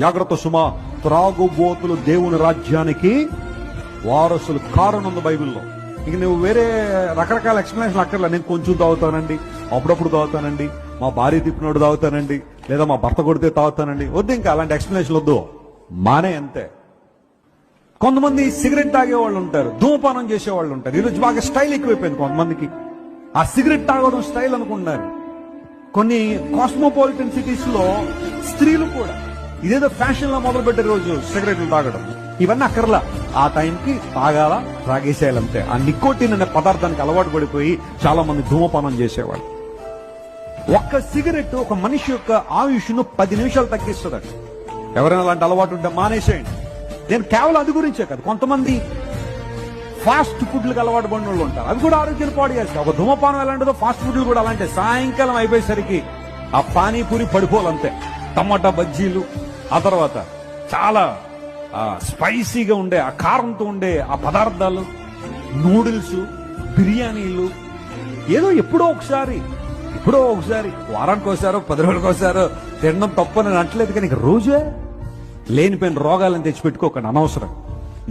జాగ్రత్త సుమా, త్రాగుబోతులు దేవుని రాజ్యానికి వారసులు కారునుంది బైబిల్లో. ఇక నువ్వు వేరే రకరకాల ఎక్స్ప్లెనేషన్ అక్కర్లే. నేను కొంచెం తాగుతానండి, అప్పుడప్పుడు తాగుతానండి, మా భార్య తిప్పినోడు తాగుతానండి, లేదా మా భర్త కొడితే తాగుతానండి. వద్దు, ఇంకా అలాంటి ఎక్స్ప్లెనేషన్ వద్దు, మానే అంతే. కొంతమంది సిగరెట్ తాగేవాళ్ళు ఉంటారు, ధూమపానం చేసేవాళ్ళు ఉంటారు. ఈరోజు బాగా స్టైల్ ఎక్కువైపోయింది కొంతమందికి. ఆ సిగరెట్ తాగడం స్టైల్ అనుకుంటున్నారు. కొన్ని కాస్మోపాలిటన్ సిటీస్ లో స్త్రీలు కూడా ఇదేదో ఫ్యాషన్ లో మొదలు పెట్టే రోజు సిగరెట్లు తాగడం. ఇవన్నీ అక్కర్లా, ఆ టైంకి తాగాల, తాగేసేయాలంతే. ఆ నికోటిన్ అనే పదార్థానికి అలవాటు పడిపోయి చాలా మంది ధూమపానం చేసేవాళ్ళు. ఒక్క సిగరెట్ ఒక మనిషి యొక్క ఆయుష్ను 10 నిమిషాలు తగ్గిస్తుంది. ఎవరైనా అలాంటి అలవాటు ఉంటే మానేసేయండి. నేను కేవలం అది గురించే కాదు, కొంతమంది ఫాస్ట్ ఫుడ్లకు అలవాటు పడిన వాళ్ళు ఉంటారు, అవి కూడా ఆరోగ్యాన్ని పాడు చేస్తాయి. ఒక ధూమపానం ఎలాంటిదో ఫాస్ట్ ఫుడ్లు కూడా అలాంటి. సాయంకాలం అయిపోయేసరికి ఆ పానీపూరి పడిపోవాలంతే, టమాటా బజ్జీలు, ఆ తర్వాత చాలా స్పైసీగా ఉండే ఆ కారంతో ఉండే ఆ పదార్థాలు, నూడిల్స్, బిర్యానీలు, ఏదో ఎప్పుడో ఒకసారి వారానికి ఒకసారో 10 రోజులకు ఒకసారో తినడం తప్పని అనట్లేదు, కానీ రోజే లేనిపోయిన రోగాలను తెచ్చిపెట్టుకోకండి అనవసరం.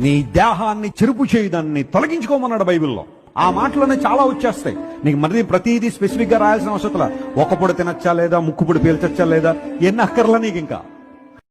నీ దేహాన్ని చెరుపు చేయదాన్ని తొలగించుకోమన్నాడు బైబిల్లో. ఆ మాటలోనే చాలా వచ్చేస్తాయి. నీకు మరి ప్రతిదీ స్పెసిఫిక్ గా రాయాల్సిన అవసరం. ఒక పొడి తినచ్చా లేదా, ముక్కు పొడి పీల్చచ్చా లేదా, ఎన్ని అక్కర్లా నీకు. ఇంకా